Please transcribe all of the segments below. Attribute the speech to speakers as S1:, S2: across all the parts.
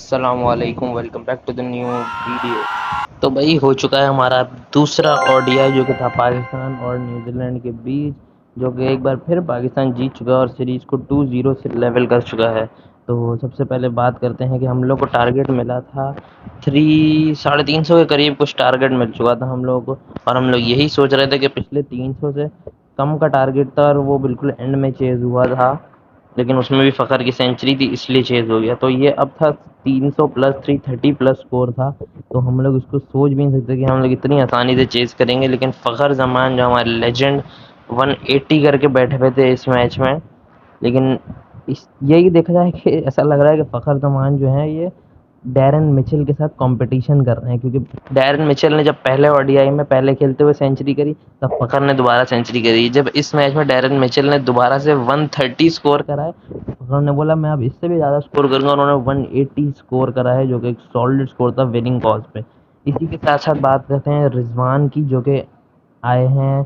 S1: अस्सलाम वालेकुम, welcome back to the new video. तो भाई हो चुका है हमारा दूसरा ओडीआई जो कि था पाकिस्तान और न्यूजीलैंड के बीच, जो कि एक बार फिर पाकिस्तान जीत चुका है और सीरीज़ को 2-0 से लेवल कर चुका है। तो सबसे पहले बात करते हैं कि हम लोग को टारगेट मिला था 300-350 के करीब कुछ टारगेट मिल चुका था हम लोगों को, और हम लोग यही सोच रहे थे कि पिछले 300 से कम का टारगेट था और वो बिल्कुल एंड में चेज़ हुआ था, लेकिन उसमें भी फ़खर की सेंचुरी थी इसलिए चेज़ हो गया। तो ये अब था 300 प्लस 330 प्लस स्कोर था। तो हम लोग इसको सोच भी नहीं सकते कि हम लोग इतनी आसानी से चेज़ करेंगे, लेकिन फ़खर जमान जो हमारे लेजेंड 180 करके बैठे हुए थे इस मैच में। लेकिन इस यही देखा जाए कि ऐसा लग रहा है कि फ़खर जमान जो है ये डैरन मिचेल के साथ कंपटीशन कर रहे हैं, क्योंकि डैरन मिचेल ने जब पहले ओडीआई में पहले खेलते हुए सेंचुरी करी, तब फ़खर ने दोबारा सेंचुरी करी। जब इस मैच में डैरन मिचेल ने दोबारा से 130 स्कोर करा है, फ़खर ने बोला मैं अब इससे भी ज़्यादा स्कोर करूंगा, उन्होंने 180 स्कोर करा है, जो कि एक सॉलिड स्कोर था विनिंग कॉज पे। इसी के साथ साथ बात करते हैं रिजवान की, जो कि आए हैं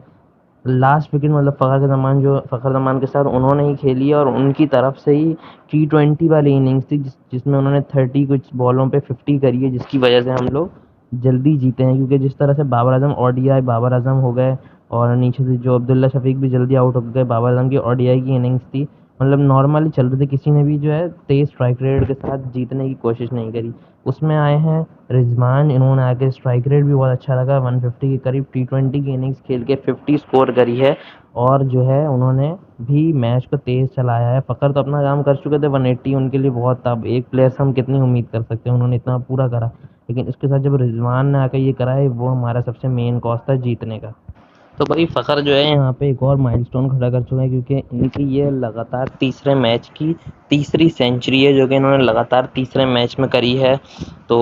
S1: लास्ट विकेट, मतलब फ़खर जमान के साथ उन्होंने ही खेली है, और उनकी तरफ से ही T20 वाली इनिंग्स थी जिसमें उन्होंने 30 कुछ बॉलों पे 50 करी है, जिसकी वजह से हम लोग जल्दी जीते हैं। क्योंकि जिस तरह से बाबर आजम ओडीआई बाबर आजम हो गए, और नीचे से जो अब्दुल्ला शफीक भी जल्दी आउट हो गए, बाबर आजम की ओडीआई की इनिंग्स थी, मतलब नॉर्मली चल रही थी, किसी ने भी जो है तेज स्ट्राइक रेट के साथ जीतने की कोशिश नहीं करी। उसमें आए हैं रिजवान, इन्होंने आके स्ट्राइक रेट भी बहुत अच्छा लगा, 150 के करीब T20 की इनिंग्स खेल के 50 स्कोर करी है, और जो है उन्होंने भी मैच को तेज चलाया है। फ़खर तो अपना काम कर चुके थे, 180 उनके लिए बहुत था। अब एक प्लेयर से हम कितनी उम्मीद कर सकते हैं, उन्होंने इतना पूरा करा, लेकिन उसके साथ जब रिजवान ने आकर ये करा है, वो हमारा सबसे मेन कॉज था जीतने का। तो भाई फ़खर जो है यहाँ पे एक और माइलस्टोन खड़ा कर चुका है, क्योंकि इनकी ये लगातार तीसरे मैच की तीसरी सेंचुरी है, जो कि इन्होंने लगातार तीसरे मैच में करी है। तो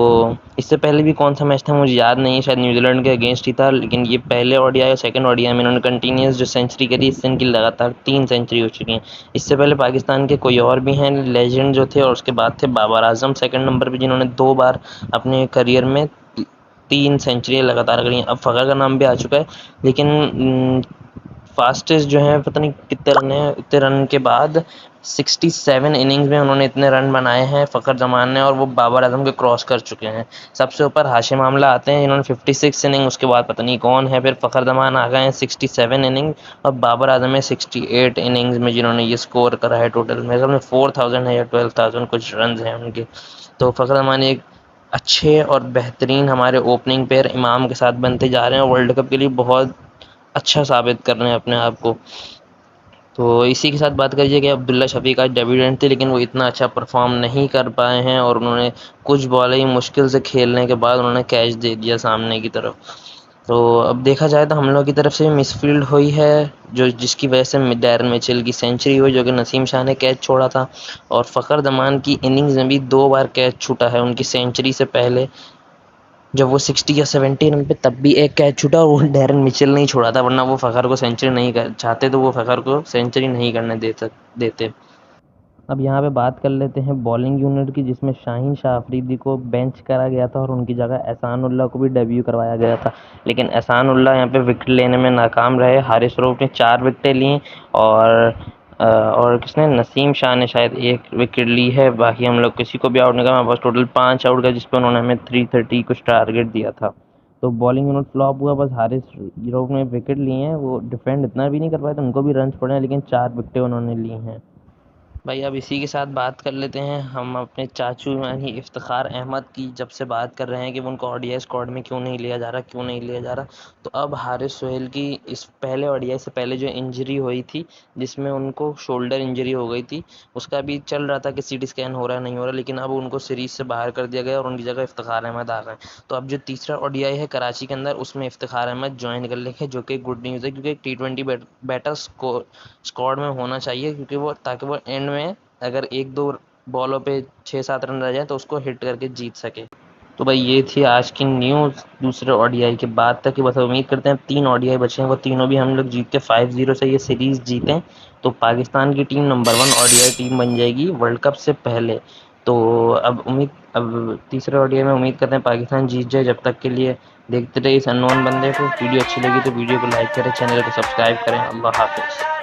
S1: इससे पहले भी कौन सा मैच था मुझे याद नहीं है, शायद न्यूजीलैंड के अगेंस्ट ही था, लेकिन ये पहले ओडीआई और सेकंड ओडीआई में इन्होंने कंटिन्यूस जो सेंचुरी करी, इससे इनकी लगातार 3 सेंचुरी हो चुकी हैं। इससे पहले पाकिस्तान के कोई और भी हैं लेजेंड जो थे, और उसके बाद थे बाबर आजम सेकंड नंबर पर, जिन्होंने 2 बार अपने करियर में 3 सेंचुरियाँ लगातार करी हैं। अब फ़खर का नाम भी आ चुका है, लेकिन फास्टेस्ट जो है पता नहीं कितने रन है, उतने रन के बाद 67 इनिंग्स में उन्होंने इतने रन बनाए हैं फ़खर जमान ने, और वो बाबर आजम के क्रॉस कर चुके हैं। सबसे ऊपर हाशिम आमला आते हैं, जिन्होंने 56 इनिंग, उसके बाद पता नहीं कौन है, फिर फ़खर जमान आ गए हैं 67 इनिंग, और बाबर आजम है 68 इनिंग्स में, जिन्होंने ये स्कोर करा है। टोटल मेरे ख्याल में 4000 है या 12,000 कुछ रन हैं उनके। तो फ़खर जमान एक अच्छे और बेहतरीन हमारे ओपनिंग पेयर इमाम के साथ बनते जा रहे हैं, और वर्ल्ड कप के लिए बहुत अच्छा साबित कर रहे हैं अपने आप को। तो इसी के साथ बात करिए कि अब्दुल्ला शफीक आज डेब्यूटेंट थे, लेकिन वो इतना अच्छा परफॉर्म नहीं कर पाए हैं, और उन्होंने कुछ बॉलें ही मुश्किल से खेलने के बाद उन्होंने कैच दे दिया सामने की तरफ। तो अब देखा जाए तो हम लोग की तरफ से मिसफील्ड हुई है, जो जिसकी वजह से डैरन मिचेल की सेंचुरी हुई, जो कि नसीम शाह ने कैच छोड़ा था, और फ़खर जमान की इनिंग्स में भी 2 बार कैच छूटा है उनकी सेंचुरी से पहले। जब वो 60 या 70 रन पे तब भी एक कैच छूटा, और वो डैरन मिचेल नहीं छोड़ा था, वरना वो फ़खर को सेंचुरी नहीं कर चाहते तो वो फ़खर को सेंचुरी नहीं करने देते। अब यहाँ पे बात कर लेते हैं बॉलिंग यूनिट की, जिसमें शाहीन शाह अफरीदी को बेंच करा गया था और उनकी जगह एहसान उल्लाह को भी डेब्यू करवाया गया था, लेकिन एहसान उल्लाह यहाँ पे विकेट लेने में नाकाम रहे। हारिस रऊफ ने 4 विकेटें ली, और और किसने, नसीम शाह ने शायद 1 विकेट ली है, बाकी हम लोग किसी को भी आउट नहीं करा। हमारे पास टोटल 5 आउट का, जिस पर उन्होंने हमें 330 कुछ टारगेट दिया था। तो बॉलिंग यूनिट फ्लॉप हुआ, बस हारिस रऊफ ने विकेट लिए हैं, वो डिफेंड इतना भी नहीं कर पाए, तो उनको भी रन पड़े हैं, लेकिन 4 विकेटें उन्होंने ली हैं। भाई अब इसी के साथ बात कर लेते हैं हम अपने चाचू यानी इफ्तिखार अहमद की। जब से बात कर रहे हैं कि उनको ओडीआई स्क्वाड में क्यों नहीं लिया जा रहा, क्यों नहीं लिया जा रहा, तो अब हारिस सोहेल की इस पहले ओडीआई से पहले जो इंजरी हुई थी, जिसमें उनको शोल्डर इंजरी हो गई थी, उसका भी चल रहा था कि सीटी स्कैन हो रहा है नहीं हो रहा, लेकिन अब उनको सीरीज से बाहर कर दिया गया और उनकी जगह इफ्तिखार अहमद आ गए। तो अब जो तीसरा ओडीआई है कराची के अंदर, उसमें इफ्तिखार अहमद ज्वाइन कर लेंगे, जो कि गुड न्यूज़ है, क्योंकि T20 बैटर स्क्वाड में होना चाहिए, क्योंकि वो ताकि वो एंड में अगर 1-2 बॉलों पे 6-7 रन रह जाए तो उसको हिट करके जीत सके। तो भाई ये थी आज की न्यूज़ दूसरे ओडीआई के बाद तक की। बस उम्मीद करते हैं 3 ओडीआई बचे हैं, वो तीनों भी हम लोग जीत के 5-0 से ये सीरीज़ जीतें, तो पाकिस्तान की टीम नंबर 1 ओडीआई टीम बन जाएगी वर्ल्ड कप से पहले। तो अब तीसरे ओडीआई में उम्मीद करते हैं पाकिस्तान जीत जाए। जब तक के लिए देखते रहिए इस अननोन बंदे को। वीडियो अच्छी लगी तो वीडियो को लाइक करें, चैनल को सब्सक्राइब करें। अल्लाह हाफ़िज़।